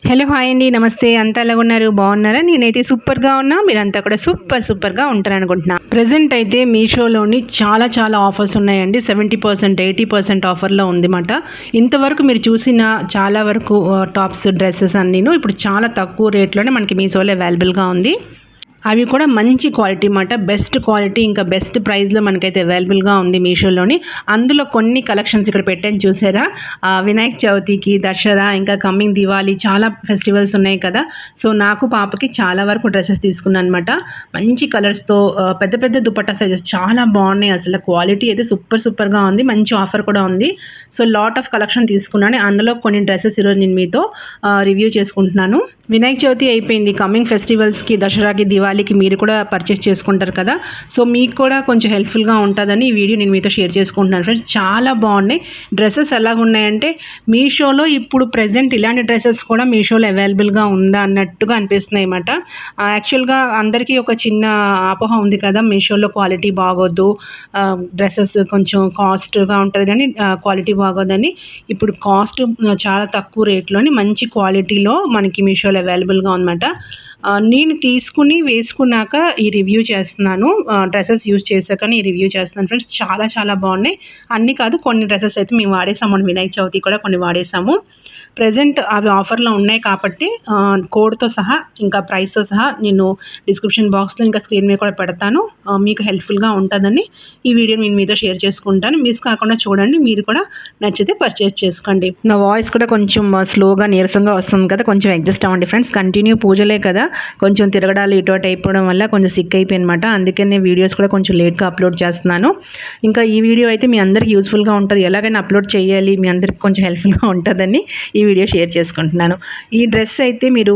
Hello hi అండి, నమస్తే. అంతా ఎలా ఉన్నారు? బాగున్నారా? నేనైతే సూపర్గా ఉన్నా. మీరంతా కూడా సూపర్గా ఉంటారనుకుంటున్నా. ప్రజెంట్ అయితే మీషోలోని చాలా ఆఫర్స్ ఉన్నాయండి. 70%, 80% ఆఫర్లో ఉందన్నమాట. ఇంతవరకు మీరు చూసిన చాలా వరకు టాప్స్, డ్రెస్సెస్ అన్నీను ఇప్పుడు చాలా తక్కువ రేట్లోనే మనకి మీషోలో అవైలబుల్గా ఉంది. అవి కూడా మంచి క్వాలిటీ మాట, బెస్ట్ క్వాలిటీ, ఇంకా బెస్ట్ ప్రైస్లో మనకైతే అవైలబుల్గా ఉంది మీషోలోని. అందులో కొన్ని కలెక్షన్స్ ఇక్కడ పెట్టాను చూసారా. వినాయక చవితికి, దసరా, ఇంకా కమ్మింగ్ దివాళీ చాలా ఫెస్టివల్స్ ఉన్నాయి కదా. సో నాకు పాపకి చాలా వరకు డ్రెస్సెస్ తీసుకున్నాను అనమాట. మంచి కలర్స్తో పెద్ద పెద్ద దుపట్టా సైజెస్ చాలా బాగున్నాయి. అసలు క్వాలిటీ అయితే సూపర్గా ఉంది. మంచి ఆఫర్ కూడా ఉంది. సో లాట్ ఆఫ్ కలెక్షన్ తీసుకున్నాను. అందులో కొన్ని డ్రెస్సెస్ ఈరోజు నేను మీతో రివ్యూ చేసుకుంటున్నాను. వినాయక చవితి అయిపోయింది. కమింగ్ ఫెస్టివల్స్కి, దసరాకి, దివాళీకి మీరు కూడా పర్చేస్ చేసుకుంటారు కదా. సో మీకు కూడా కొంచెం హెల్ప్ఫుల్గా ఉంటుందని ఈ వీడియో నేను మీతో షేర్ చేసుకుంటున్నాను ఫ్రెండ్స్. చాలా బాగున్నాయి డ్రెస్సెస్. ఎలాగున్నాయంటే మీషోలో ఇప్పుడు ప్రెజెంట్ ఇలాంటి డ్రెస్సెస్ కూడా మీషోలో అవైలబుల్గా ఉందా అన్నట్టుగా అనిపిస్తున్నాయి అన్నమాట. యాక్చువల్గా అందరికీ ఒక చిన్న అపోహ ఉంది కదా, మీషోలో క్వాలిటీ బాగోద్దు, డ్రెస్సెస్ కొంచెం కాస్ట్గా ఉంటుంది కానీ క్వాలిటీ బాగోదని. ఇప్పుడు కాస్ట్ చాలా తక్కువ రేట్లోని మంచి క్వాలిటీలో మనకి మీషోలో అవైలబుల్గా ఉందన్నమాట. నేను తీసుకుని వేసుకున్నాక ఈ రివ్యూ చేస్తున్నాను. డ్రెస్సెస్ యూజ్ చేశాక ఈ రివ్యూ చేస్తున్నాను ఫ్రెండ్స్. చాలా బాగున్నాయి. అన్నీ కాదు, కొన్ని డ్రెస్సెస్ అయితే మేము వాడేసాము. వినాయక చవితి కూడా కొన్ని వాడేసాము. ప్రజెంట్ అవి ఆఫర్లో ఉన్నాయి కాబట్టి కోడ్తో సహా ఇంకా ప్రైస్తో సహా నేను డిస్క్రిప్షన్ బాక్స్లో ఇంకా స్క్రీన్ మీద కూడా పెడతాను. మీకు హెల్ప్ఫుల్గా ఉంటుందని ఈ వీడియో నేను మీతో షేర్ చేసుకుంటాను. మిస్ కాకుండా చూడండి. మీరు కూడా నచ్చితే పర్చేస్ చేసుకోండి. నా వాయిస్ కూడా కొంచెం స్లోగా నీరసంగా వస్తుంది కదా, కొంచెం అడ్జస్ట్ అవ్వండి ఫ్రెండ్స్. కంటిన్యూ పూజలే కదా, కొంచెం తిరగడాలు ఇటు అటు అయిపోవడం వల్ల కొంచెం సిక్ అయిపోయి అనమాట. అందుకనే వీడియోస్ కూడా కొంచెం లేట్గా అప్లోడ్ చేస్తున్నాను. ఇంకా ఈ వీడియో అయితే మీ అందరికీ యూస్ఫుల్గా ఉంటుంది. ఎలాగైనా అప్లోడ్ చేయాలి, మీ అందరికి కొంచెం హెల్ప్ఫుల్గా ఉంటుందని ఈ వీడియో షేర్ చేసుకుంటున్నాను. ఈ డ్రెస్ అయితే మీరు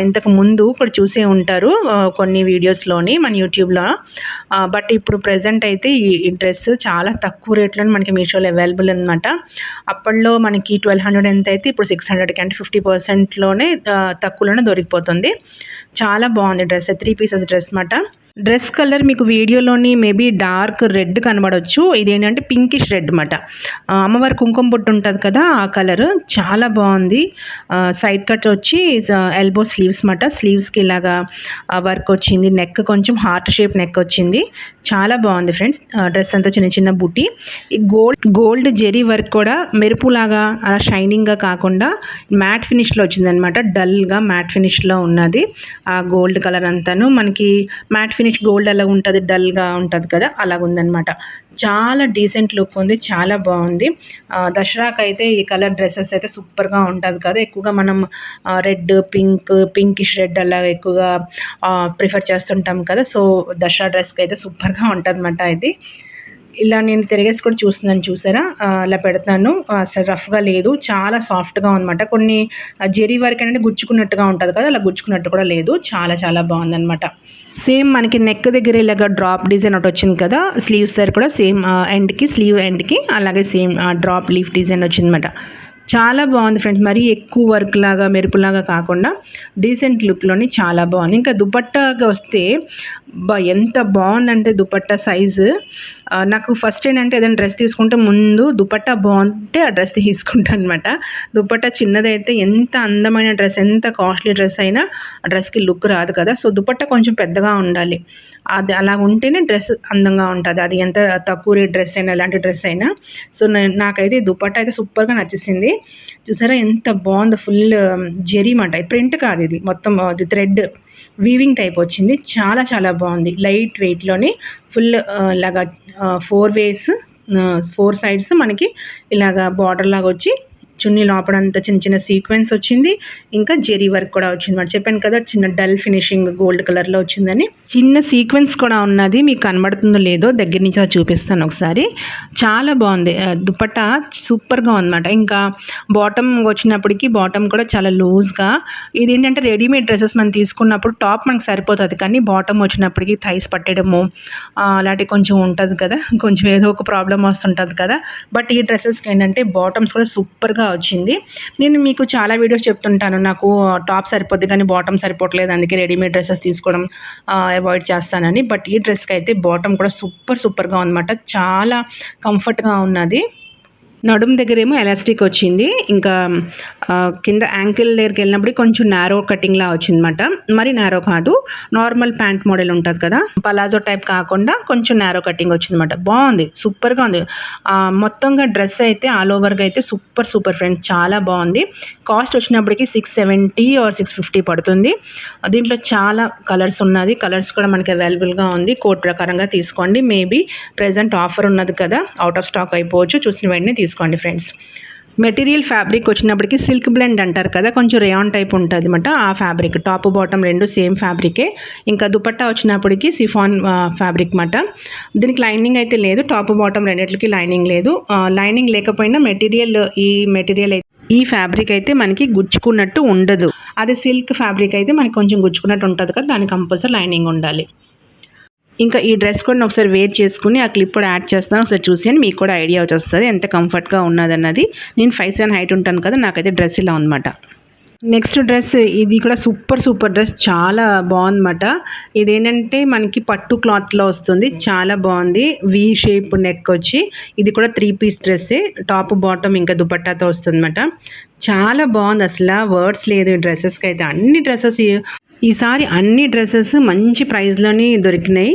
ఇంతకు ముందు కూడా చూసే ఉంటారు కొన్ని వీడియోస్లోని మన యూట్యూబ్లో. బట్ ఇప్పుడు ప్రజెంట్ అయితే ఈ డ్రెస్ చాలా తక్కువ రేట్లోనే మనకి మీషోలో అవైలబుల్ అనమాట. అప్పట్లో మనకి 1200 ఎంత అయితే ఇప్పుడు 600కి, అంటే 50%లోనే తక్కువలోనే దొరికిపోతుంది. చాలా బాగుంది డ్రెస్. 3 పీసెస్ డ్రెస్ మాట. డ్రెస్ కలర్ మీకు వీడియోలోని మేబీ డార్క్ రెడ్ కనబడవచ్చు. ఇదేంటంటే పింకిష్ రెడ్ అన్నమాట. అమ్మవారి కుంకుమ బొట్టు ఉంటుంది కదా, ఆ కలర్ చాలా బాగుంది. సైడ్ కట్ వచ్చి ఎల్బో స్లీవ్స్ అన్నమాట. స్లీవ్స్కి ఇలాగా వర్క్ వచ్చింది. నెక్ కొంచెం హార్ట్ షేప్ నెక్ వచ్చింది. చాలా బాగుంది ఫ్రెండ్స్. డ్రెస్ అంతా చిన్న బుట్టి. ఈ గోల్డ్ జెరీ వర్క్ కూడా మెరుపులాగా అలా షైనింగ్గా కాకుండా మ్యాట్ ఫినిష్లో వచ్చిందనమాట. డల్గా మ్యాట్ ఫినిష్లో ఉన్నది ఆ గోల్డ్ కలర్ అంతాను. మనకి మ్యాట్ ఫినిష్ గోల్డ్ అలా ఉంటుంది, డల్గా ఉంటుంది కదా, అలాగ ఉందన్నమాట. చాలా డీసెంట్ లుక్ ఉంది. చాలా బాగుంది. దసరాకి అయితే ఈ కలర్ డ్రెస్సెస్ అయితే సూపర్గా ఉంటుంది కదా. ఎక్కువగా మనం రెడ్, పింకిష్ రెడ్ అలా ఎక్కువగా ప్రిఫర్ చేస్తుంటాం కదా. సో దసరా డ్రెస్కి అయితే సూపర్గా ఉంటుంది అన్నమాట. ఇది ఇలా నేను తిరిగేసి కూడా చూస్తున్నాను చూసారా. అలా పెడతాను. అసలు రఫ్గా లేదు, చాలా సాఫ్ట్గా ఉందన్నమాట. కొన్ని జెరీ వర్క్ అనేది గుచ్చుకున్నట్టుగా ఉంటుంది కదా, అలా గుచ్చుకున్నట్టు కూడా లేదు. చాలా బాగుందన్నమాట. సేమ్ మనకి నెక్ దగ్గర ఇలాగ డ్రాప్ డిజైన్ ఒకటి వచ్చింది కదా, స్లీవ్స్ దగ్గర కూడా సేమ్ ఎండ్కి, స్లీవ్ ఎండ్కి అలాగే సేమ్ డ్రాప్ లీఫ్ డిజైన్ వచ్చిందన్నమాట. చాలా బాగుంది ఫ్రెండ్స్. మరీ ఎక్కువ వర్క్ లాగా మెరుపులాగా కాకుండా డీసెంట్ లుక్లోని చాలా బాగుంది. ఇంకా దుపట్టాగా వస్తే ఎంత బాగుందంటే దుపట్టా సైజు నాకు ఫస్ట్ ఏంటంటే ఏదైనా డ్రెస్ తీసుకుంటే ముందు దుపట్టా బాగుంటే ఆ డ్రెస్ తీసుకుంటాను అనమాట. దుపట్టా చిన్నదైతే ఎంత అందమైన డ్రెస్, ఎంత కాస్ట్లీ డ్రెస్ అయినా ఆ డ్రెస్కి లుక్ రాదు కదా. సో దుపట్టా కొంచెం పెద్దగా ఉండాలి. అది అలా ఉంటేనే డ్రెస్ అందంగా ఉంటుంది. అది ఎంత తక్కువ రేట్ డ్రెస్ అయినా, ఎలాంటి డ్రెస్ అయినా. సో నాకైతే దుపట్టా అయితే సూపర్గా నచ్చేసింది. చూసారా ఎంత బాగుందో. ఫుల్ జెరీ మాట, ప్రింట్ కాదు ఇది, మొత్తం అది థ్రెడ్ వీవింగ్ టైప్ వచ్చింది. చాలా బాగుంది. లైట్ వెయిట్లోని ఫుల్ ఇలాగా 4 వేస్, 4 సైడ్స్ మనకి ఇలాగా బార్డర్ లాగా వచ్చి చున్నీ లోపడంతా చిన్న సీక్వెన్స్ వచ్చింది. ఇంకా జెరీ వర్క్ కూడా వచ్చింది మాట. చెప్పాను కదా చిన్న డల్ ఫినిషింగ్ గోల్డ్ కలర్లో వచ్చిందని. చిన్న సీక్వెన్స్ కూడా ఉన్నది. మీకు కనబడుతుందో లేదో దగ్గర నుంచి అది చూపిస్తాను ఒకసారి. చాలా బాగుంది. దుపట్టా సూపర్గా ఉందన్నమాట. ఇంకా బాటమ్ వచ్చినప్పటికీ బాటమ్ కూడా చాలా లూజ్గా. ఇది ఏంటంటే రెడీమేడ్ డ్రెస్సెస్ మనం తీసుకున్నప్పుడు టాప్ మనకు సరిపోతుంది, కానీ బాటమ్ వచ్చినప్పటికీ థైస్ పట్టడము అలాంటివి కొంచెం ఉంటుంది కదా, కొంచెం ఏదో ఒక ప్రాబ్లం వస్తుంటుంది కదా. బట్ ఈ డ్రెస్సెస్కి ఏంటంటే బాటమ్స్ కూడా సూపర్గా వచ్చింది. నేను మీకు చాలా వీడియోస్ చెప్తుంటాను, నాకు టాప్ సరిపోద్ది కానీ బాటమ్ సరిపోవట్లేదు, అందుకే రెడీమేడ్ డ్రెస్సెస్ తీసుకోవడం అవాయిడ్ చేస్తానని. బట్ ఈ డ్రెస్కి అయితే బాటమ్ కూడా సూపర్గా ఉందన్నమాట. చాలా కంఫర్ట్గా ఉన్నది. నడుము దగ్గరేమో ఎలాస్టిక్ వచ్చింది. ఇంకా కింద యాంకిల్ దగ్గరికి వెళ్ళినప్పుడు కొంచెం నారో కటింగ్‌లా వచ్చిందన్నమాట. మరి నారో కాదు. నార్మల్ ప్యాంట్ మోడల్ ఉంటది కదా! పలాజో టైప్ కాకుండా కొంచెం నారో కటింగ్ వచ్చిందన్నమాట. బావుంది. సూపర్‌గా ఉంది. మొత్తంగా డ్రెస్ అయితే ఆల్ ఓవర్‌గా అయితే సూపర్ ఫ్రెండ్స్. చాలా బావుంది. కాస్ట్ వచ్చినప్పటికి 670 ఆర్ 650 పడుతుంది. దీంట్లో చాలా కలర్స్ ఉన్నది. కలర్స్ కూడా మనకి అవైలబుల్‌గా ఉంది. కోడ్ ప్రకారంగా తీసుకోండి. మేబీ ప్రెజెంట్ ఆఫర్ ఉన్నది కదా! ఔట్ ఆఫ్ స్టాక్ అయిపోవచ్చు. చూసిన వెంటనే తీసుకోండి ఫ్రెండ్స్. మెటీరియల్ ఫ్యాబ్రిక్ వచ్చినప్పటికి సిల్క్ బ్లెండ్ అంటారు కదా, కొంచెం రేయాన్ టైప్ ఉంటుంది అనమాట. ఆ ఫ్యాబ్రిక్ టాప్ బాటమ్ రెండు సేమ్ ఫ్యాబ్రికే. ఇంకా దుపట్టా వచ్చినప్పటికి సిఫాన్ ఫ్యాబ్రిక్ మాట. దీనికి లైనింగ్ అయితే లేదు. టాప్ బాటమ్ రెండిట్లకి లైనింగ్ లేదు. లైనింగ్ లేకపోయినా మెటీరియల్ ఈ ఫ్యాబ్రిక్ అయితే మనకి గుచ్చుకున్నట్టు ఉండదు. అదే సిల్క్ ఫ్యాబ్రిక్ అయితే మనకి కొంచెం గుచ్చుకున్నట్టు ఉంటుంది కదా, దానికి కంపల్సరీ లైనింగ్ ఉండాలి. ఇంకా ఈ డ్రెస్ కూడా ఒకసారి వేర్ చేసుకుని ఆ క్లిప్ కూడా యాడ్ చేస్తాను. ఒకసారి చూసేయండి, మీకు కూడా ఐడియా వచ్చేస్తుంది ఎంత కంఫర్ట్‌గా ఉన్నదన్నది. నేను 5'7" హైట్ ఉంటాను కదా, నాకైతే డ్రెస్ ఇలా ఉందన్నమాట. నెక్స్ట్ డ్రెస్ ఇది కూడా సూపర్ డ్రెస్. చాలా బాగుందన్నమాట. ఇదేంటంటే మనకి పట్టు క్లాత్లో వస్తుంది. చాలా బాగుంది. వి షేప్ నెక్ వచ్చి ఇది కూడా 3 పీస్ డ్రెస్సే. టాప్ బాటమ్ ఇంకా దుపట్టాతో వస్తుందన్నమాట. చాలా బాగుంది. అసలు వర్డ్స్ లేదు ఈ డ్రెస్సెస్కి అయితే. అన్ని డ్రెస్సెస్ ఈసారి అన్ని డ్రెస్సెస్ మంచి ప్రైస్‌లోనే దొరికినాయి.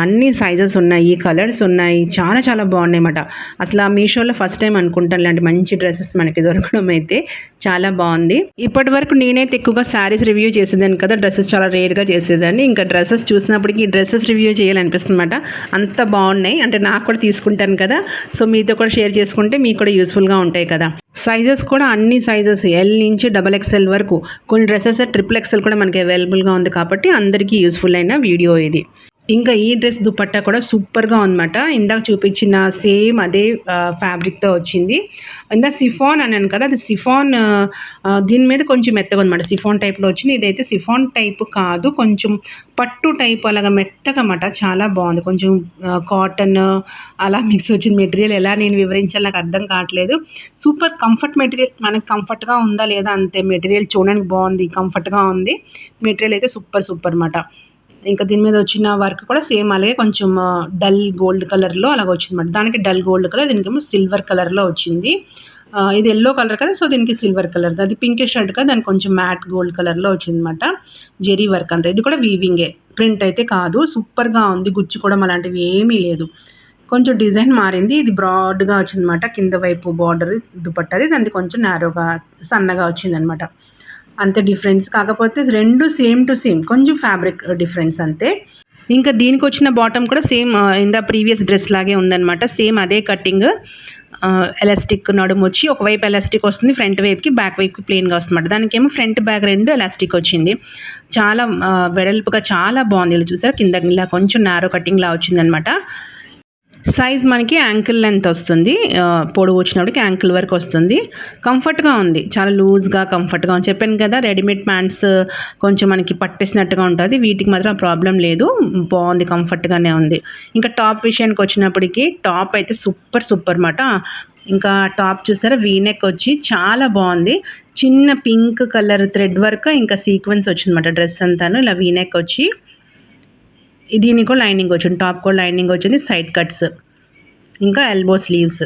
అన్ని సైజెస్ ఉన్నాయి, కలర్స్ ఉన్నాయి. చాలా బాగున్నాయి అన్నమాట. అసలు మీషోలో ఫస్ట్ టైం అనుకుంటాను ఇలాంటి మంచి డ్రెస్సెస్ మనకి దొరకడం అయితే. చాలా బాగుంది. ఇప్పటివరకు నేనైతే ఎక్కువగా శారీస్ రివ్యూ చేసేదాన్ని కదా, డ్రెస్సెస్ చాలా రేర్‌గా చేసేదాన్ని. ఇంకా డ్రెస్సెస్ చూసినప్పటికి ఈ డ్రెస్సెస్ రివ్యూ చేయాలనిపిస్తుందన్నమాట. అంత బాగున్నాయి. అంటే నాకు కూడా తీసుకుంటాను కదా, సో మీతో కూడా షేర్ చేసుకుంటే మీకు కూడా యూస్‌ఫుల్‌గా ఉంటాయి కదా. సైజెస్ కూడా అన్ని సైజెస్ ఎల్ నుంచి XXL వరకు, కొన్ని డ్రెస్సెస్ XXL కూడా మనకి అవైలబుల్‌గా ఉంది కాబట్టి అందరికీ యూస్‌ఫుల్ అయిన వీడియో ఇది. ఇంకా ఈ డ్రెస్ దుపట్టా కూడా సూపర్‌గా ఉందన్నమాట. ఇందాక చూపించిన సేమ్ అదే ఫ్యాబ్రిక్‌తో వచ్చింది. ఇందాక సిఫాన్ అన్నాను కదా, అది సిఫాన్ దీని మీద కొంచెం మెత్తగా ఉందన్నమాట. సిఫాన్ టైప్‌లో వచ్చింది. ఇదైతే సిఫాన్ టైప్ కాదు, కొంచెం పట్టు టైప్ అలాగా మెత్తగా అన్నమాట. చాలా బాగుంది. కొంచెం కాటన్ అలా మిక్స్ వచ్చిన మెటీరియల్. ఎలా నేను వివరించాలో నాకు అర్థం కావట్లేదు. Super comfort material. మనకు కంఫర్ట్‌గా ఉందా లేదా అంతే. మెటీరియల్ చూడడానికి బాగుంది, కంఫర్ట్‌గా ఉంది. మెటీరియల్ అయితే సూపర్ అన్నమాట. ఇంకా దీని మీద వచ్చిన వర్క్ కూడా సేమ్ అలాగే కొంచెం డల్ గోల్డ్ కలర్‌లో అలాగ వచ్చిందన్నమాట. దానికి డల్ గోల్డ్ కలర్, దీనికేమో సిల్వర్ కలర్‌లో వచ్చింది. ఇది యెల్లో కలర్ కదా, సో దీనికి సిల్వర్ కలర్. అది పింకిష్ షర్ట్ కదా, దానికి కొంచెం మ్యాట్ గోల్డ్ కలర్‌లో వచ్చిందన్నమాట. జెరీ వర్క్ అంతా. ఇది కూడా వీవింగే, ప్రింట్ అయితే కాదు. సూపర్‌గా ఉంది. గుచ్చుకోవడం అలాంటివి ఏమీ లేదు. కొంచెం డిజైన్ మారింది. ఇది బ్రాడ్‌గా వచ్చిందన్నమాట. కింద వైపు బార్డర్ దుపట్టాది, దానిది కొంచెం నారోగా సన్నగా వచ్చిందన్నమాట. అంతే డిఫరెన్స్. కాకపోతే రెండు సేమ్ టు సేమ్, కొంచెం ఫ్యాబ్రిక్ డిఫరెన్స్ అంతే. ఇంకా దీనికొచ్చిన బాటమ్ కూడా సేమ్ ప్రీవియస్ డ్రెస్ లాగే ఉందన్నమాట. సేమ్ అదే కటింగ్. ఎలాస్టిక్ నడుమొచ్చి ఒకవైపు ఎలాస్టిక్ వస్తుంది, ఫ్రంట్ వైపుకి, బ్యాక్ వైపుకి ప్లెయిన్‌గా వస్తుందన్నమాట. దానికేమో ఫ్రంట్ బ్యాక్ రెండు ఎలాస్టిక్ వచ్చింది. చాలా వెడల్పుగా చాలా బాగుంది. ఇలా చూసారా, కింద ఇలా కొంచెం నారో కటింగ్‌లా వచ్చిందన్నమాట. సైజ్ మనకి యాంకిల్ లెంత్ వస్తుంది. పొడవు వచ్చినప్పటికి యాంకిల్ వరకు వస్తుంది. కంఫర్ట్‌గా ఉంది. చాలా లూజ్‌గా కంఫర్ట్‌గా ఉంది. చెప్పాను కదా, రెడీమేడ్ ప్యాంట్స్ కొంచెం మనకి పట్టేసినట్టుగా ఉంటుంది. వీటికి మాత్రం ప్రాబ్లం లేదు. బాగుంది, కంఫర్ట్‌గానే ఉంది. ఇంకా టాప్ విషయానికి వచ్చినప్పటికి టాప్ అయితే సూపర్ మాట. ఇంకా టాప్ చూసారా, వీ నెక్ వచ్చి చాలా బాగుంది. చిన్న పింక్ కలర్ థ్రెడ్ వర్క్ ఇంకా సీక్వెన్స్ వచ్చిందన్నమాట డ్రెస్ అంతాను. ఇలా వీ నెక్ వచ్చి దీనికి కూడా లైనింగ్ వచ్చింది. టాప్ కూడా లైనింగ్ వచ్చింది. సైడ్ కట్స్ ఇంకా ఎల్బో స్లీవ్స్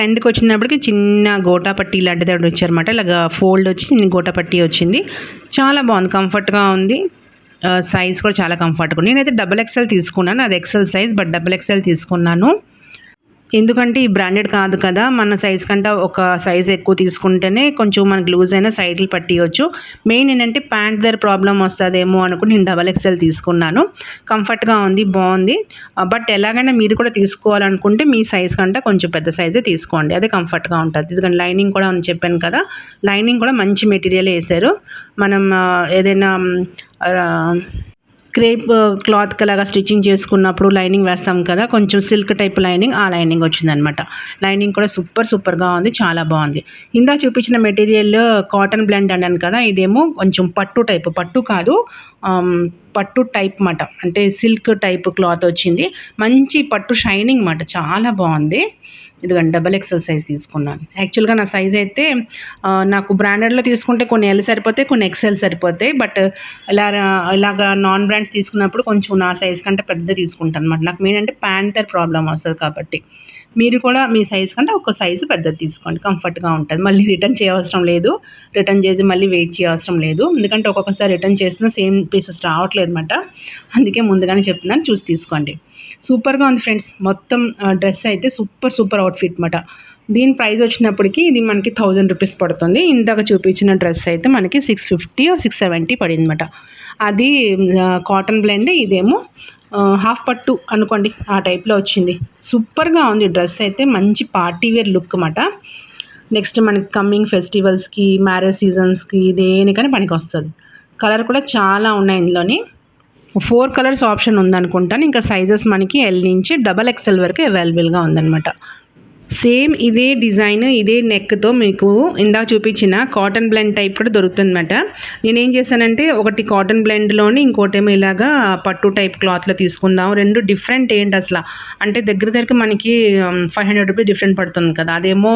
ఎండ్కి వచ్చినప్పటికి చిన్న గోటాపట్టి లాంటిది ఒకటి వచ్చారన్నమాట. ఇలాగ ఫోల్డ్ వచ్చి చిన్న గోటాపట్టి వచ్చింది. చాలా బాగుంది, కంఫర్ట్గా ఉంది. సైజ్ కూడా చాలా కంఫర్ట్గా ఉంది. నేనైతే XXL తీసుకున్నాను. అది ఎక్సెల్ సైజ్, బట్ XXL తీసుకున్నాను. ఎందుకంటే ఈ బ్రాండెడ్ కాదు కదా, మన సైజ్ కంటే ఒక సైజ్ ఎక్కువ తీసుకుంటేనే కొంచెం మనకి లూజ్ అయినా సైడ్లు పట్టియచ్చు. మెయిన్ ఏంటంటే ప్యాంట్ దగ్గర ప్రాబ్లం వస్తుందేమో అనుకుని నేను XXL తీసుకున్నాను. కంఫర్ట్గా ఉంది, బాగుంది. బట్ ఎలాగైనా మీరు కూడా తీసుకోవాలనుకుంటే మీ సైజ్ కంటే కొంచెం పెద్ద సైజే తీసుకోండి, అదే కంఫర్ట్గా ఉంటుంది. ఎందుకంటే లైనింగ్ కూడా అని చెప్పాను కదా, లైనింగ్ కూడా మంచి మెటీరియల్ వేశారు. మనం ఏదైనా క్రేప్ క్లాత్కి అలాగా స్టిచ్చింగ్ చేసుకున్నప్పుడు లైనింగ్ వేస్తాం కదా, కొంచెం సిల్క్ టైప్ లైనింగ్, ఆ లైనింగ్ వచ్చిందనమాట. లైనింగ్ కూడా సూపర్గా ఉంది, చాలా బాగుంది. ఇందాక చూపించిన మెటీరియల్ కాటన్ బ్లెండ్ అన్నాను కదా, ఇదేమో కొంచెం పట్టు టైప్, పట్టు కాదు పట్టు టైప్ మాట. అంటే సిల్క్ టైప్ క్లాత్ వచ్చింది. మంచి పట్టు షైనింగ్ మాట, చాలా బాగుంది. ఇదిగోండి XXL సైజ్ తీసుకున్నాను. యాక్చువల్గా నా సైజ్ అయితే నాకు బ్రాండెడ్లో తీసుకుంటే కొన్ని ఎల్ సరిపోతాయి, కొన్ని XL సరిపోతాయి. బట్ ఇలాగా నాన్ బ్రాండ్స్ తీసుకున్నప్పుడు కొంచెం నా సైజ్ కంటే పెద్ద తీసుకుంటాను అనమాట. నాకు మెయిన్ అంటే ప్యాంట్ ప్రాబ్లం వస్తుంది కాబట్టి. మీరు కూడా మీ సైజ్ కంటే ఒక సైజు పెద్దది తీసుకోండి, కంఫర్ట్గా ఉంటుంది. మళ్ళీ రిటర్న్ చేయవసరం లేదు, రిటర్న్ చేసి మళ్ళీ వెయిట్ చేయవసరం లేదు. ఎందుకంటే ఒక్కొక్కసారి రిటర్న్ చేసిన సేమ్ పీసెస్ రావట్లేదు అనమాట. అందుకే ముందుగానే చెప్తున్నాను, చూసి తీసుకోండి. సూపర్గా ఉంది ఫ్రెండ్స్. మొత్తం డ్రెస్ అయితే సూపర్ అవుట్ఫిట్ అనమాట. దీని ప్రైస్ వచ్చినప్పటికి ఇది మనకి 1000 రూపీస్ పడుతుంది. ఇందాక చూపించిన డ్రెస్ అయితే మనకి 650 670 పడింది అనమాట. అది కాటన్ బ్లెండ్, ఇదేమో హాఫ్ పట్టు అనుకోండి, ఆ టైప్లో వచ్చింది. సూపర్గా ఉంది డ్రెస్ అయితే, మంచి పార్టీ వేర్ లుక్ అన్నమాట. నెక్స్ట్ మనకి కమ్మింగ్ ఫెస్టివల్స్కి, మ్యారేజ్ సీజన్స్కి, దేనికైనా పనికి వస్తుంది. కలర్ కూడా చాలా ఉన్నాయి ఇందులోని. 4 కలర్స్ ఆప్షన్ ఉందనుకుంటాను. ఇంకా సైజెస్ మనకి ఎల్ నుంచి XXL వరకు అవైలబుల్గా ఉందన్నమాట. సేమ్ ఇదే డిజైన్, ఇదే నెక్తో మీకు ఇందాక చూపించిన కాటన్ బ్లెండ్ టైప్ కూడా దొరుకుతుందన్నమాట. నేనేం చేశానంటే ఒకటి కాటన్ బ్లెండ్లోని, ఇంకోటేమో ఇలాగా పట్టు టైప్ క్లాత్లో తీసుకుందాం. రెండు డిఫరెంట్ ఏంటి అసలు అంటే దగ్గరికి మనకి 500 రూపీస్ డిఫరెంట్ పడుతుంది కదా. అదేమో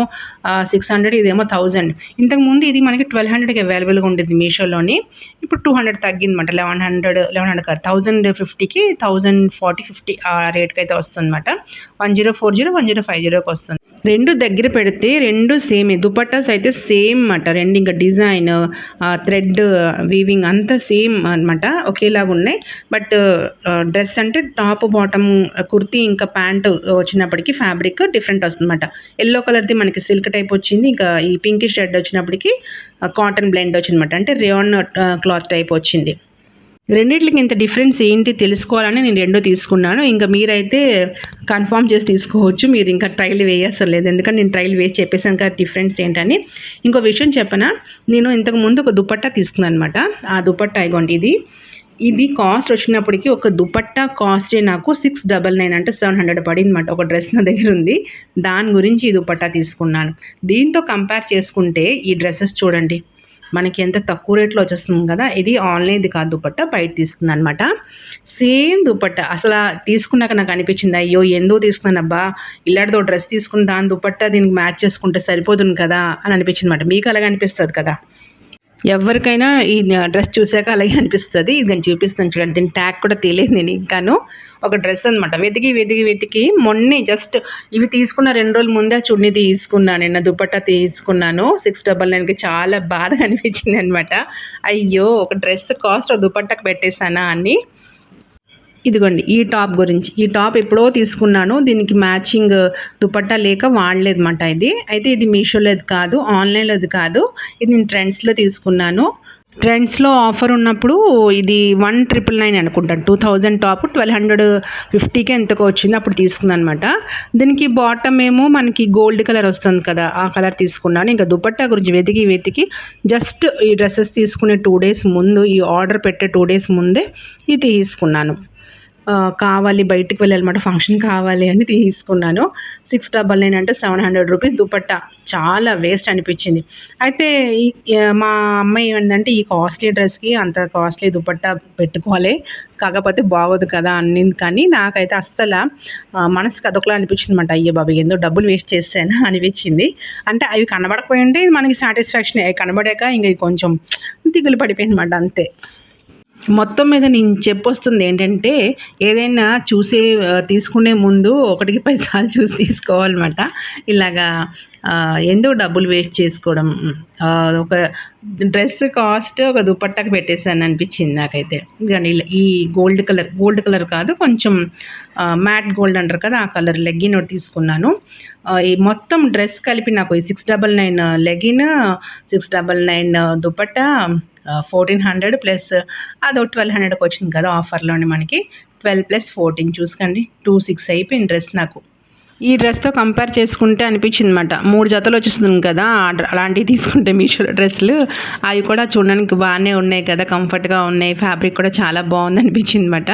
600, ఇదేమో 1000. ఇంతకుముందు ఇది మనకి 1200కి అవైలబుల్గా ఉండేది మీషోలోని. ఇప్పుడు 200 తగ్గిందన్నమాట. 1100 కాదు, 1050కి 1040-50 ఆ రేట్కి అయితే వస్తుందన్నమాట. 1040 1050కి వస్తుంది. రెండు దగ్గర పెడితే రెండు సేమ్. దుపట్టాస్ అయితే సేమ్ అన్నమాట. రెండు ఇంకా డిజైన్, థ్రెడ్ వీవింగ్ అంతా సేమ్ అనమాట, ఒకేలాగా ఉన్నాయి. బట్ డ్రెస్ అంటే టాప్ బాటమ్ కుర్తీ ఇంకా ప్యాంట్ వచ్చినప్పటికీ ఫ్యాబ్రిక్ డిఫరెంట్ వస్తుంది అనమాట. ఎల్లో కలర్ది మనకి సిల్క్ టైప్ వచ్చింది. ఇంకా ఈ పింకిష్ రెడ్ వచ్చినప్పటికీ కాటన్ బ్లెండ్ వచ్చిందన్నమాట. అంటే రేయాన్ క్లాత్ టైప్ వచ్చింది. రెండిట్లకి ఇంత డిఫరెన్స్ ఏంటి తెలుసుకోవాలని నేను రెండో తీసుకున్నాను. ఇంకా మీరైతే కన్ఫర్మ్ చేసి తీసుకోవచ్చు. మీరు ఇంకా ట్రైల్ వేయసరం లేదు, ఎందుకంటే నేను ట్రైల్ వేసి చెప్పేసాను కదా డిఫరెన్స్ ఏంటని. ఇంకో విషయం చెప్పనా, నేను ఇంతకుముందు ఒక దుపట్టా తీసుకున్నాను అనమాట. ఆ దుపట్టా ఇగోండి, ఇది కాస్ట్ వచ్చినప్పటికీ ఒక దుపట్టా కాస్టే నాకు 699 అంటే 700 పడింది అనమాట. ఒక డ్రెస్ నా దగ్గర ఉంది, దాని గురించి ఈ దుపట్టా తీసుకున్నాను. దీంతో కంపేర్ చేసుకుంటే ఈ డ్రెస్సెస్ చూడండి మనకి ఎంత తక్కువ రేట్లో వచ్చేస్తుంది కదా. ఇది ఆన్లైన్ది కాదు, దుపట్టా బయట తీసుకున్నాను అనమాట. సేమ్ దుపట్టా అసలు తీసుకున్నాక నాకు అనిపించింది, అయ్యో ఎందుకు తీసుకున్నాను అబ్బా, ఇలాంటిదో డ్రెస్ తీసుకుని దాని దుపట్టా దీనికి మ్యాచ్ చేసుకుంటే సరిపోతుంది కదా అని అనిపించింది అనమాట. మీకు అలాగే అనిపిస్తుంది కదా, ఎవరికైనా ఈ డ్రెస్ చూసాక అలాగే అనిపిస్తుంది. ఇది నేను చూపిస్తాను చూడండి. దీని ట్యాగ్ కూడా తెలియదు నేను ఇంకాను. ఒక డ్రెస్ అనమాట, వెతికి మొన్నే జస్ట్ ఇవి తీసుకున్న 2 రోజుల ముందే చున్నీ తీసుకున్నాను. నిన్న దుపట్టా తీసుకున్నాను 699కి. చాలా బాధ అనిపించింది అనమాట. అయ్యో ఒక డ్రెస్ కాస్ట్ దుపట్టాకు పెట్టేశానా అని. ఇదిగోండి ఈ టాప్ గురించి. ఈ టాప్ ఎప్పుడో తీసుకున్నాను, దీనికి మ్యాచింగ్ దుపట్టా లేక వాడలేదన్నమాట. ఇది అయితే ఇది మీషోలోది కాదు, ఆన్లైన్లోది కాదు, ఇది నేను ట్రెండ్స్లో తీసుకున్నాను. ట్రెండ్స్లో ఆఫర్ ఉన్నప్పుడు ఇది 1999 అనుకుంటాను. 2000 టాప్ 1250కి ఎంతకో వచ్చింది, అప్పుడు తీసుకున్నాను అనమాట. దీనికి బాటమ్ ఏమో మనకి గోల్డ్ కలర్ వస్తుంది కదా, ఆ కలర్ తీసుకున్నాను. ఇంకా దుపట్టా గురించి వెతికి జస్ట్ ఈ డ్రెస్సెస్ తీసుకునే 2 డేస్ ముందు, ఈ ఆర్డర్ పెట్టే 2 డేస్ ముందే ఇది తీసుకున్నాను. కావాలి బయటికి వెళ్ళాలన్నమాట, ఫంక్షన్ కావాలి అని తీసుకున్నాను. 699 అంటే 700 రూపీస్ దుపట్టా. చాలా వేస్ట్ అనిపించింది. అయితే మా అమ్మాయి ఏంటంటే ఈ కాస్ట్లీ డ్రెస్కి అంత కాస్ట్లీ దుపట్టా పెట్టుకోవాలి, కాకపోతే బాగోదు కదా అన్నింది. కానీ నాకైతే అస్సలు మనసుకు అదొకలా అనిపించింది అనమాట. అయ్యో బాబు ఎందుకు డబ్బులు వేస్ట్ చేశాను అనిపించింది. అంటే అవి కనబడకపోయి ఉంటే మనకి సాటిస్ఫాక్షన్, అవి కనబడాక ఇంక కొంచెం దిగులు పడిపోయింది అనమాట, అంతే. మొత్తం మీద నేను చెప్పొస్తుంది ఏంటంటే, ఏదైనా తీసుకునే ముందు 1కి 10 సార్లు చూసి తీసుకోవాలన్నమాట. ఇలాగా ఎందుకు డబ్బులు వేస్ట్ చేసుకోవడం. ఒక డ్రెస్ కాస్ట్ ఒక దుపట్టాకి పెట్టేసాను అనిపించింది నాకైతే. కానీ ఈ గోల్డ్ కలర్ కాదు, కొంచెం మ్యాట్ గోల్డ్ అంటారు కదా, ఆ కలర్ లెగ్గిన్ ఒకటి తీసుకున్నాను. ఈ మొత్తం డ్రెస్ కలిపి నాకు ఈ 699 లెగిన్, 699 దుపట్టా, 1400 ప్లస్ అదో 1200కి వచ్చింది కదా ఆఫర్లోని మనకి. 12 + 14 చూసుకోండి, 26 అయిపోయింది డ్రెస్ నాకు. ఈ డ్రెస్తో కంపేర్ చేసుకుంటే అనిపించింది అనమాట, 3 జతలు వచ్చేస్తుంది కదా అలాంటివి తీసుకుంటే మీషోలో డ్రెస్సులు, అవి కూడా చూడడానికి బాగానే ఉన్నాయి కదా, కంఫర్ట్గా ఉన్నాయి, ఫ్యాబ్రిక్ కూడా చాలా బాగుంది అనిపించింది అనమాట.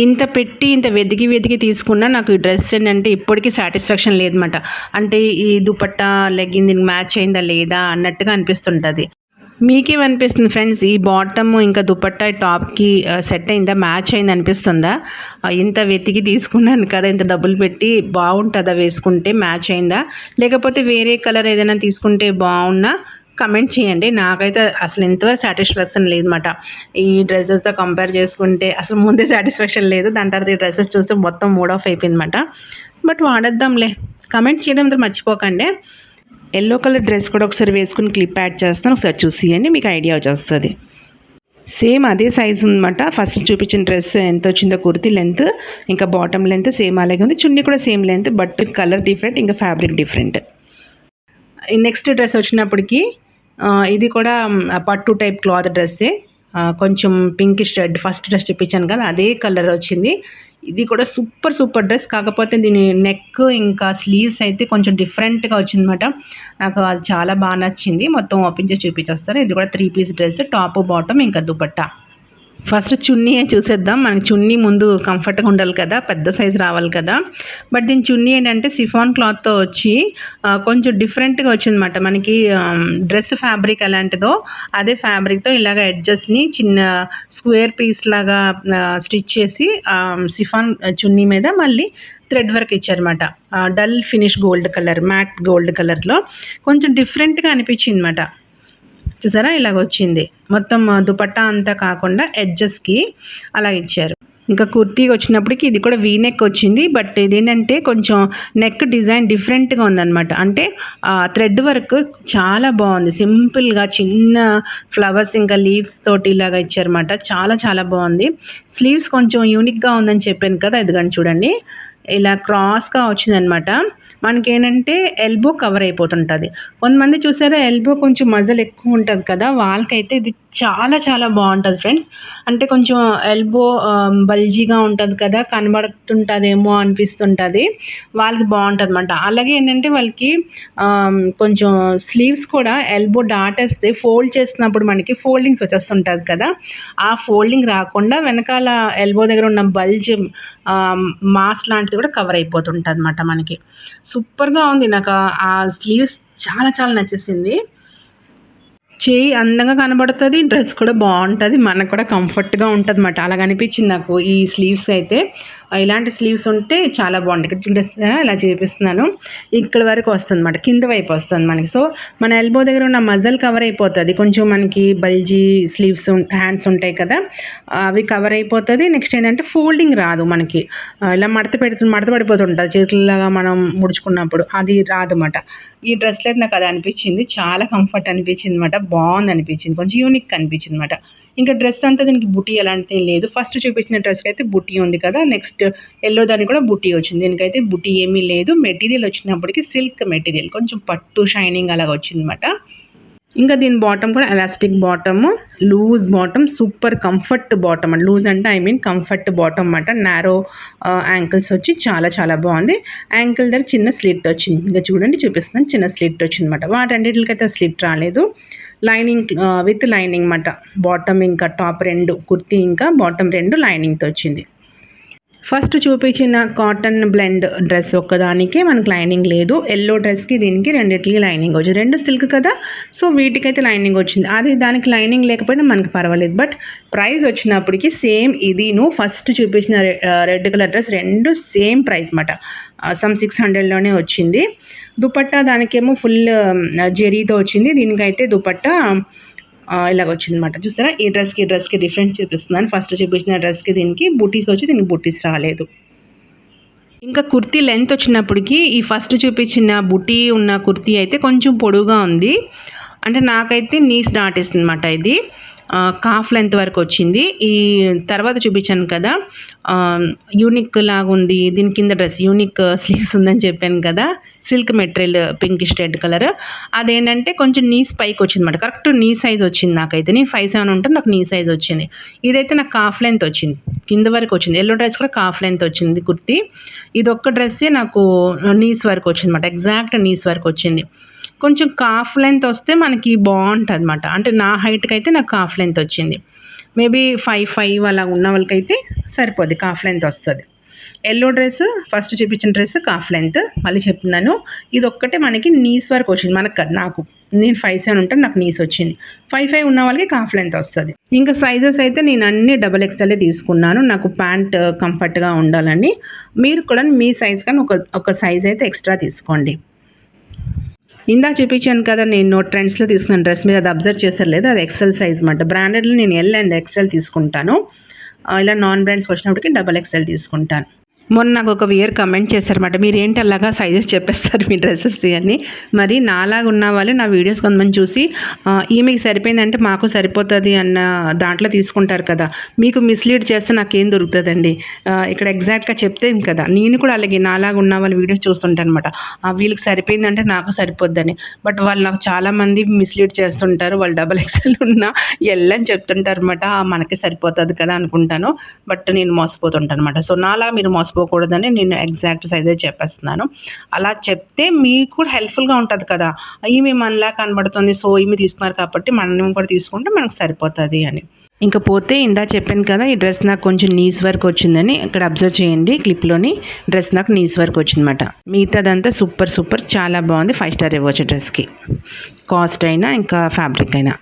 ఇంత పెట్టి ఇంత వెతికి తీసుకున్నా నాకు ఈ డ్రెస్ ఏంటంటే ఇప్పటికీ సాటిస్ఫాక్షన్ లేదన్నమాట. అంటే ఈ దుపట్టా లెగ్గిన్ దీనికి మ్యాచ్ అయిందా లేదా అన్నట్టుగా అనిపిస్తుంటుంది. మీకేమనిపిస్తుంది ఫ్రెండ్స్, ఈ బాటమ్ ఇంకా దుపట్టా టాప్కి సెట్ అయిందా, మ్యాచ్ అయింది అనిపిస్తుందా? ఇంత వెతికి తీసుకున్నాను కదా, ఇంత డబ్బులు పెట్టి బాగుంటుందా వేసుకుంటే, మ్యాచ్ అయిందా, లేకపోతే వేరే కలర్ ఏదైనా తీసుకుంటే బాగున్నా కమెంట్ చేయండి. నాకైతే అసలు ఎంతవరకు సాటిస్ఫాక్షన్ లేదన్నమాట. ఈ డ్రెస్సెస్తో కంపేర్ చేసుకుంటే అసలు ముందే సాటిస్ఫాక్షన్ లేదు, దాని తర్వాత ఈ డ్రెస్సెస్ చూస్తే మొత్తం మూడ్ ఆఫ్ అయిపోయిందన్నమాట. బట్ వాడేద్దాంలే. కమెంట్ చేయడం మాత్రం మర్చిపోకండి. ఎల్లో కలర్ డ్రెస్ కూడా ఒకసారి వేసుకుని క్లిప్ యాడ్ చేస్తాను, ఒకసారి చూసియండి, మీకు ఐడియా వచ్చేస్తుంది. సేమ్ అదే సైజ్ అనమాట. ఫస్ట్ చూపించిన డ్రెస్ ఎంత వచ్చిందో కుర్తీ లెంత్, ఇంకా బాటమ్ లెంత్ సేమ్ అలాగే ఉంది. చున్నీ కూడా same length, but colour different, ఇంకా ఫ్యాబ్రిక్ డిఫరెంట్. నెక్స్ట్ డ్రెస్ వచ్చినప్పటికి ఇది కూడా పట్టు టైప్ క్లాత్ డ్రెస్సే. కొంచెం పింకిష్ రెడ్, ఫస్ట్ డ్రెస్ చూపించాను కదా అదే కలర్ వచ్చింది. ఇది కూడా సూపర్ డ్రెస్. కాకపోతే దీని నెక్ ఇంకా స్లీవ్స్ అయితే కొంచెం డిఫరెంట్గా వచ్చిందన్నమాట. నాకు అది చాలా బాగా నచ్చింది. మొత్తం ఓపెన్ చేసి చూపించేస్తాను. ఇది కూడా 3 పీస్ డ్రెస్, టాప్ బాటమ్ ఇంకా దుపట్టా. ఫస్ట్ చున్నీ చూసేద్దాం. మనకి చున్నీ ముందు కంఫర్ట్గా ఉండాలి కదా, పెద్ద సైజు రావాలి కదా. బట్ దీని చున్నీ ఏంటంటే సిఫాన్ క్లాత్తో వచ్చి కొంచెం డిఫరెంట్గా వచ్చిందన్నమాట. మనకి డ్రెస్ ఫ్యాబ్రిక్ ఎలాంటిదో అదే ఫ్యాబ్రిక్తో ఇలాగ ఎడ్జెస్ని చిన్న స్క్వేర్ పీస్ లాగా స్టిచ్ చేసి సిఫాన్ చున్నీ మీద మళ్ళీ థ్రెడ్ వర్క్ ఇచ్చారన్నమాట. Dull finish gold colour, matte gold కలర్లో కొంచెం డిఫరెంట్గా అనిపించింది అనమాట. చూసారా ఇలాగ వచ్చింది. మొత్తం దుపట్టా అంతా కాకుండా ఎడ్జెస్కి అలా ఇచ్చారు. ఇంకా కుర్తీకి వచ్చినప్పటికి ఇది కూడా వీ నెక్ వచ్చింది. బట్ ఇదేంటంటే కొంచెం నెక్ డిజైన్ డిఫరెంట్గా ఉందన్నమాట. అంటే థ్రెడ్ వర్క్ చాలా బాగుంది. సింపుల్గా చిన్న ఫ్లవర్స్ ఇంకా లీవ్స్ తోటి ఇలాగా ఇచ్చారన్నమాట. చాలా బాగుంది. స్లీవ్స్ కొంచెం యూనిక్గా ఉందని చెప్పాను కదా, ఇదిగోండి చూడండి ఇలా క్రాస్గా వచ్చిందనమాట. మనకేంటంటే ఎల్బో కవర్ అయిపోతుంటుంది. కొంతమంది చూసారా ఎల్బో కొంచెం మజల్ ఎక్కువ ఉంటుంది కదా, వాళ్ళకైతే ఇది చాలా బాగుంటుంది ఫ్రెండ్స్. అంటే కొంచెం ఎల్బో బల్జీగా ఉంటుంది కదా, కనబడుతుంటుందేమో అనిపిస్తుంటుంది, వాళ్ళకి బాగుంటుంది అనమాట. అలాగే ఏంటంటే వాళ్ళకి కొంచెం స్లీవ్స్ కూడా ఎల్బో దాటేస్తే ఫోల్డ్ చేసినప్పుడు మనకి ఫోల్డింగ్స్ వచ్చేస్తుంటుంది కదా, ఆ ఫోల్డింగ్ రాకుండా వెనకాల ఎల్బో దగ్గర ఉన్న బల్జ్ మాస్ లాంటిది కూడా కవర్ అయిపోతుంటుంది అనమాట మనకి. సూపర్గా ఉంది. నాకు ఆ స్లీవ్స్ చాలా నచ్చేసింది. చేయి అందంగా కనబడుతుంది, డ్రెస్ కూడా బాగుంటుంది, మనకు కూడా కంఫర్ట్గా ఉంటుంది అన్నమాట. అలాగ అనిపించింది నాకు ఈ స్లీవ్స్ అయితే. ఇలాంటి స్లీవ్స్ ఉంటే చాలా బాగుంటుంది. ఇక్కడ చూపిస్తున్నా, ఇలా చూపిస్తున్నాను. ఇక్కడ వరకు వస్తుంది అన్నమాట, కింద వైపు వస్తుంది మనకి. సో మన ఎల్బో దగ్గర ఉన్న మజల్ కవర్ అయిపోతుంది. కొంచెం మనకి బల్జీ స్లీవ్స్ హ్యాండ్స్ ఉంటాయి కదా, అవి కవర్ అయిపోతుంది. నెక్స్ట్ ఏంటంటే ఫోల్డింగ్ రాదు మనకి, ఇలా మడత పడిపోతుంటుంది చేతుల్లాగా మనం ముడుచుకున్నప్పుడు, అది రాదు అన్నమాట. ఈ డ్రెస్లో అయితే నాకు అది అనిపించింది. చాలా కంఫర్ట్ అనిపించింది అనమాట. బాగుంది అనిపించింది, కొంచెం యూనిక్ అనిపించింది అనమాట. ఇంకా డ్రెస్ అంతా దీనికి బుటీ అలాంటిది లేదు. ఫస్ట్ చూపించిన డ్రెస్కి అయితే బుటీ ఉంది కదా, నెక్స్ట్ ఎల్లో దానికి కూడా బుటీ వచ్చింది. దీనికైతే బుటీ ఏమీ లేదు. మెటీరియల్ వచ్చినప్పటికీ సిల్క్ మెటీరియల్, కొంచెం పట్టు షైనింగ్ అలాగ వచ్చింది అనమాట. ఇంకా దీని బాటమ్ కూడా elastic bottom, loose bottom, super comfort bottom అండి. లూజ్ అంటే ఐ మీన్ కంఫర్ట్ బాటమ్ అన్నమాట. నారో యాంకిల్స్ వచ్చి చాలా బాగుంది. యాంకిల్ దగ్గర చిన్న స్లిట్ వచ్చింది. ఇంకా చూడండి చూపిస్తున్నాను, చిన్న స్లిట్ వచ్చింది అనమాట. వాటన్నిటికైతే స్లిట్ రాలేదు. లైనింగ్ విత్ లైనింగ్ అన్నమాట. బాటమ్ ఇంకా టాప్ రెండు, కుర్తీ ఇంకా బాటమ్ రెండు లైనింగ్తో వచ్చింది. ఫస్ట్ చూపించిన కాటన్ బ్లెండ్ డ్రెస్ ఒక్కదానికే మనకు లైనింగ్ లేదు. ఎల్లో డ్రెస్కి దీనికి రెండిటికి లైనింగ్ వచ్చింది. రెండు సిల్క్ కదా, సో వీటికైతే లైనింగ్ వచ్చింది. అది దానికి లైనింగ్ లేకపోయినా మనకు పర్వాలేదు. బట్ ప్రైస్ వచ్చినప్పటికీ సేమ్ ఇదిను ఫస్ట్ చూపించిన రెడ్ కలర్ డ్రెస్ రెండు సేమ్ ప్రైస్ అన్నమాట. సమ్ 600లోనే వచ్చింది. దుపట్టా దానికేమో ఫుల్ జెరీతో వచ్చింది, దీనికైతే దుపట్టా ఇలాగ వచ్చిందన్నమాట. చూసారా ఈ డ్రెస్కి డిఫరెన్స్ చూపిస్తున్నాను. ఫస్ట్ చూపించిన డ్రెస్కి దీనికి బూటీస్ వచ్చి దీనికి బూటీస్ రాలేదు. ఇంకా కుర్తీ లెంత్ వచ్చినప్పటికీ ఈ ఫస్ట్ చూపించిన బుటీ ఉన్న కుర్తీ అయితే కొంచెం పొడవుగా ఉంది. అంటే నాకైతే నీస్ దాటేస్తుంది అన్నమాట. ఇది కాఫ్ లెంత్ వరకు వచ్చింది. ఈ తర్వాత చూపించాను కదా యూనిక్ లాగా ఉంది, దీని కింద డ్రెస్ యూనిక్ స్లీవ్స్ ఉందని చెప్పాను కదా, silk material pinkish red colour. అదేంటంటే కొంచెం నీస్ పైకి వచ్చింది అనమాట. కరెక్ట్ నీ సైజ్ వచ్చింది నాకైతే. నేను 5'7" ఉంటే నాకు నీ సైజ్ వచ్చింది. ఇదైతే నాకు కాఫ్ లెంత్ వచ్చింది, కింద వరకు వచ్చింది. ఎల్లో డ్రెస్ కూడా కాఫ్ లెంత్ వచ్చింది కుర్తీ. ఇది ఒక్క డ్రెస్సే నాకు నీస్ వరకు వచ్చింది అనమాట, ఎగ్జాక్ట్ నీస్ వరకు వచ్చింది. కొంచెం కాఫ్ లెంత్ వస్తే మనకి బాగుంటుంది అనమాట. అంటే నా హైట్కి అయితే నాకు కాఫ్ లెంత్ వచ్చింది. మేబీ 5'5" అలా ఉన్న వాళ్ళకైతే సరిపోద్ది, కాఫ్ లెంత్ వస్తుంది. ఎల్లో డ్రెస్ ఫస్ట్ చూపించిన డ్రెస్ కాఫ్ లెంత్, మళ్ళీ చెప్తున్నాను ఇది ఒక్కటే మనకి నీస్ వరకు వచ్చింది. నాకు నేను 5'7" ఉంటే నాకు నీస్ వచ్చింది. 5'5" ఉన్న వాళ్ళకి కాఫ్ లెంత్ వస్తుంది. ఇంకా సైజెస్ అయితే నేను అన్ని XXL తీసుకున్నాను, నాకు ప్యాంట్ కంఫర్ట్గా ఉండాలని. మీరు కూడా మీ సైజ్ కానీ ఒక సైజ్ అయితే ఎక్స్ట్రా తీసుకోండి. ఇందా చూపించాను కదా నేను ట్రెండ్స్లో తీసుకున్న డ్రెస్, మీద అది అబ్జర్వ్ చేస్తారు లేదా, అది XL సైజ్ అన్నమాట. బ్రాండెడ్లో నేను L అండ్ XL తీసుకుంటాను. ఇలా నాన్ బ్రాండ్స్కి వచ్చినప్పటికి XXL తీసుకుంటాను. మొన్న నాకు ఒక వియర్ కమెంట్ చేశారన్నమాట, మీరేంటి అలాగా సైజెస్ చెప్పేస్తారు మీ డ్రెస్సెస్ అని. మరి నాలాగా ఉన్న వాళ్ళు నా వీడియోస్ కొంతమంది చూసి ఈమెకి సరిపోయిందంటే మాకు సరిపోతుంది అన్న దాంట్లో తీసుకుంటారు కదా. మీకు మిస్లీడ్ చేస్తే నాకేం దొరుకుతుందండి. ఇక్కడ ఎగ్జాక్ట్గా చెప్తే కదా, నేను కూడా అలాగే నాలాగా ఉన్న వాళ్ళ వీడియోస్ చూస్తుంటాను అనమాట. వీళ్ళకి సరిపోయిందంటే నాకు సరిపోద్దని. బట్ వాళ్ళు నాకు చాలామంది మిస్లీడ్ చేస్తుంటారు. వాళ్ళు డబల్ ఎక్సెల్ ఉన్నా ఎల్ అని చెప్తుంటారు అనమాట. మనకి సరిపోతుంది కదా అనుకుంటాను. బట్ నేను మోసపోతుంటాను అనమాట. సో నాలా మీరు మోసపోకూడదని నేను ఎగ్జాక్ట్ సైజే చెప్పేస్తున్నాను. అలా చెప్తే మీకు కూడా హెల్ప్ఫుల్గా ఉంటుంది కదా. ఈమె మనలా కనబడుతుంది, సో ఈమె తీసుకున్నారు కాబట్టి మనం కూడా తీసుకుంటే మనకు సరిపోతుంది అని. ఇంకా పోతే ఇందా చెప్పాను కదా, ఈ డ్రెస్ నాకు కొంచెం నీస్ వర్క్ వచ్చిందని. ఇక్కడ అబ్జర్వ్ చేయండి క్లిప్లోని, డ్రెస్ నాకు నీస్ వర్క్ వచ్చిందన్నమాట. మిగతాదంతా సూపర్ చాలా బాగుంది. 5 స్టార్ ఇవ్వచ్చు డ్రెస్కి, కాస్ట్ అయినా ఇంకా ఫ్యాబ్రిక్ అయినా.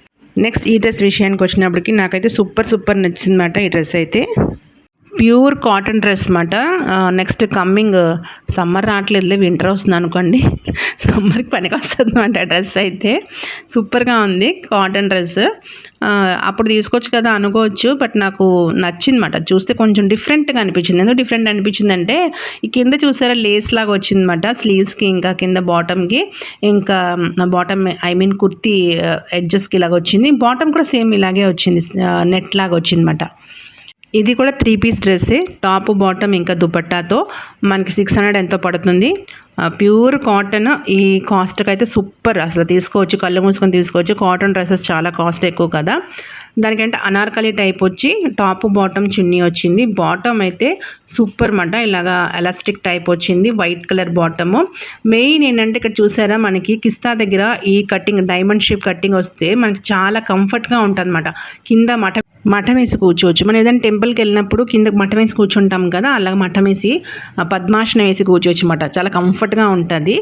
నెక్స్ట్ ఈ డ్రెస్ విషయానికి వచ్చినప్పటికి నాకైతే సూపర్ నచ్చిందన్నమాట. ఈ డ్రెస్ అయితే ప్యూర్ కాటన్ డ్రెస్ అన్నమాట. నెక్స్ట్ కమ్మింగ్ సమ్మర్ రావట్లేదులే, వింటర్ వస్తుంది అనుకోండి. సమ్మర్కి పనికి వస్తుంది అన్నమాట డ్రెస్ అయితే. సూపర్గా ఉంది కాటన్ డ్రెస్. అప్పుడు తీసుకోవచ్చు కదా అనుకోవచ్చు, బట్ నాకు నచ్చిందన్నమాట. చూస్తే కొంచెం డిఫరెంట్గా అనిపించింది. ఎందుకు డిఫరెంట్ అనిపించిందంటే, ఈ కింద చూసారా లేస్ లాగా వచ్చిందన్నమాట స్లీవ్స్కి, ఇంకా కింద బాటమ్కి, ఇంకా బాటమ్ కుర్తీ ఎడ్జెస్కి ఇలాగ వచ్చింది. బాటమ్ కూడా సేమ్ ఇలాగే వచ్చింది, నెట్ లాగా వచ్చిందన్నమాట. ఇది కూడా 3 పీస్ డ్రెస్సే, టాప్ బాటమ్ ఇంకా దుపట్టాతో. మనకి 600 ఎంతో పడుతుంది. Pure cotton. ఈ కాస్ట్కి అయితే సూపర్, అసలు తీసుకోవచ్చు, కళ్ళు మూసుకొని తీసుకోవచ్చు. కాటన్ డ్రెస్సెస్ చాలా కాస్ట్ ఎక్కువ కదా. దానికంటే అనార్కలి టైప్ వచ్చి టాప్ బాటమ్ చున్నీ వచ్చింది. బాటమ్ అయితే సూపర్ అన్నమాట, ఇలాగా ఎలాస్టిక్ టైప్ వచ్చింది, వైట్ కలర్ బాటము. మెయిన్ ఏంటంటే ఇక్కడ చూసారా, మనకి కిస్తా దగ్గర ఈ కటింగ్ డైమండ్ షేప్ కటింగ్ వస్తే మనకి చాలా కంఫర్ట్గా ఉంటుంది అన్నమాట. కింద మఠం వేసి కూర్చోవచ్చు. మనం ఏదైనా టెంపుల్కి వెళ్ళినప్పుడు కింద మఠం వేసి కూర్చుంటాం కదా, అలాగ మఠం వేసి పద్మాసనం వేసి కూర్చోవచ్చు అన్నమాట. చాలా కంఫర్ట్గా ఉంటుంది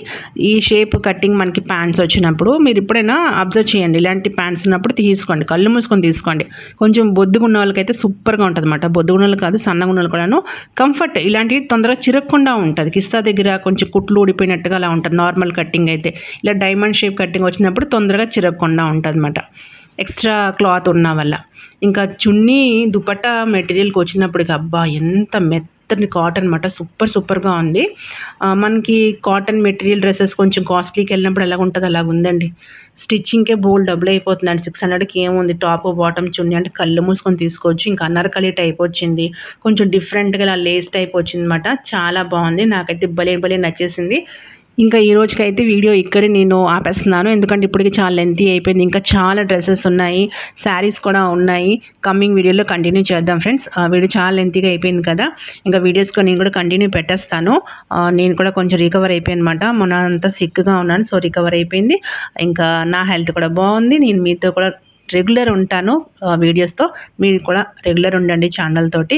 ఈ షేప్ కటింగ్. మనకి ప్యాంట్స్ వచ్చినప్పుడు మీరు ఎప్పుడైనా అబ్జర్వ్ చేయండి, ఇలాంటి ప్యాంట్స్ ఉన్నప్పుడు తీసుకోండి, కళ్ళు మూసుకొని తీసుకోండి. కొంచెం బొద్దుగున్న వాళ్ళకైతే సూపర్గా ఉంటుంది అన్నమాట. బొద్దుగున్న వాళ్ళు కాదు, సన్నగా ఉన్న వాళ్ళు కూడాను కంఫర్ట్. ఇలాంటివి తొందరగా చిరగకుండా ఉంటుంది. కిస్తా దగ్గర కొంచెం కుట్లు ఊడిపోయినట్టుగా అలా ఉంటుంది నార్మల్ కటింగ్ అయితే. ఇలా డైమండ్ షేప్ కటింగ్ వచ్చినప్పుడు తొందరగా చిరగకుండా ఉంటుంది అన్నమాట, ఎక్స్ట్రా క్లాత్ ఉన్న వల్ల. ఇంకా చున్నీ దుపట్టా మెటీరియల్కి వచ్చినప్పటికి అబ్బా ఎంత మెత్తని కాటన్ అన్నమాట. సూపర్గా ఉంది. మనకి కాటన్ మెటీరియల్ డ్రెస్సెస్ కొంచెం కాస్ట్లీకి వెళ్ళినప్పుడు ఎలాగ ఉంటుంది అలాగ ఉందండి. స్టిచ్చింగ్కే బోల్డ్ డబ్బులు అయిపోతుందండి. 600కి ఏముంది, టాప్ బాటమ్ చున్నీ అంటే కళ్ళు మూసుకొని తీసుకోవచ్చు. ఇంకా అనార్కలి టైప్ వచ్చింది, కొంచెం డిఫరెంట్గా ఇలా లేస్ టైప్ వచ్చింది అనమాట. చాలా బాగుంది, నాకైతే భలే నచ్చేసింది. ఇంకా ఈ రోజుకైతే వీడియో ఇక్కడే నేను ఆపేస్తున్నాను, ఎందుకంటే ఇప్పటికి చాలా లెంతీ అయిపోయింది. ఇంకా చాలా డ్రెస్సెస్ ఉన్నాయి, శారీస్ కూడా ఉన్నాయి. కమింగ్ వీడియోలో కంటిన్యూ చేద్దాం ఫ్రెండ్స్. వీడియో చాలా లెంతీగా అయిపోయింది కదా, ఇంకా వీడియోస్ నేను కూడా కంటిన్యూ పెట్టేస్తాను. నేను కూడా కొంచెం రికవర్ అయిపోయాను అనమాట. మొన్న అంతా సిక్గా ఉన్నాను, సో రికవర్ అయిపోయింది. ఇంకా నా హెల్త్ కూడా బాగుంది. నేను మీతో కూడా రెగ్యులర్ ఉంటాను వీడియోస్తో. మీరు కూడా రెగ్యులర్ ఉండండి ఛానల్ తోటి.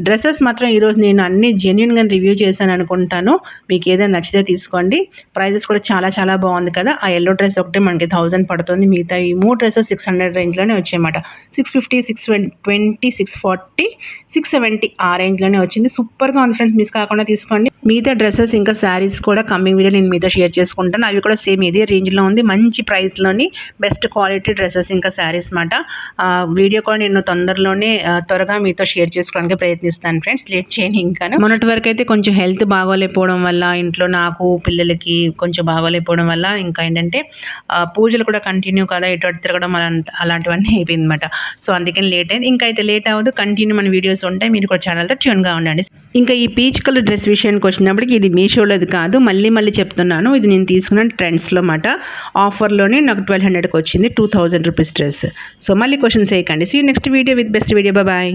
డ్రెస్సెస్ మాత్రం ఈరోజు నేను అన్ని జెన్యున్గా రివ్యూ చేశాను అనుకుంటాను. మీకు ఏదైనా నచ్చితే తీసుకోండి. ప్రైజెస్ కూడా చాలా బాగుంది కదా. ఆ ఎల్లో డ్రెస్ ఒకటే మనకి 1000 పడుతుంది. మిగతా ఈ 3 డ్రెస్సెస్ 600 రేంజ్లోనే వచ్చాయన్నమాట. 650, 620, 640, 670 ఆ రేంజ్లోనే వచ్చింది. సూపర్గా ఉంది ఫ్రెండ్స్, మిస్ కాకుండా తీసుకోండి. మిగతా డ్రెస్సెస్ ఇంకా శారీస్ కూడా కమింగ్ వీడియో నేను మీతో షేర్ చేసుకుంటాను. అవి కూడా సేమ్ ఇదే రేంజ్లో ఉంది, మంచి ప్రైస్లోని బెస్ట్ క్వాలిటీ డ్రెస్సెస్ ఇంకా శారీస్ అన్నమాట. వీడియో కూడా నేను త్వరగా మీతో షేర్ చేసుకోవడానికి ప్రయత్నిస్తాను ఫ్రెండ్స్. లేట్ చేయని ఇంకా. మొన్నటి వరకు అయితే కొంచెం హెల్త్ బాగోలేకపోవడం వల్ల, ఇంట్లో నాకు పిల్లలకి కొంచెం బాగోలేకపోవడం వల్ల, ఇంకా ఏంటంటే పూజలు కూడా కంటిన్యూ కదా, ఇటు తిరగడం అలాంటివన్నీ అయిపోయింది అనమాట. సో అందుకని లేట్ అయింది. ఇంకా అయితే లేట్ అవ్వదు, కంటిన్యూ మన వీడియోస్ ఉంటాయి. మీరు కూడా ఛానల్తో ట్యూన్గా ఉండండి. ఇంకా ఈ పీచ్ కలర్ డ్రెస్ విషయానికి వచ్చినప్పటికి ఇది మీషోలోది కాదు, మళ్ళీ చెప్తున్నాను. ఇది నేను తీసుకున్న ట్రెండ్స్లో మాట. ఆఫర్లోనే నాకు 1200కి వచ్చింది, 2000 రూపీస్ డ్రెస్. సో మళ్ళీ క్వశ్చన్స్ వేయకండి. See next video with best video. Bye.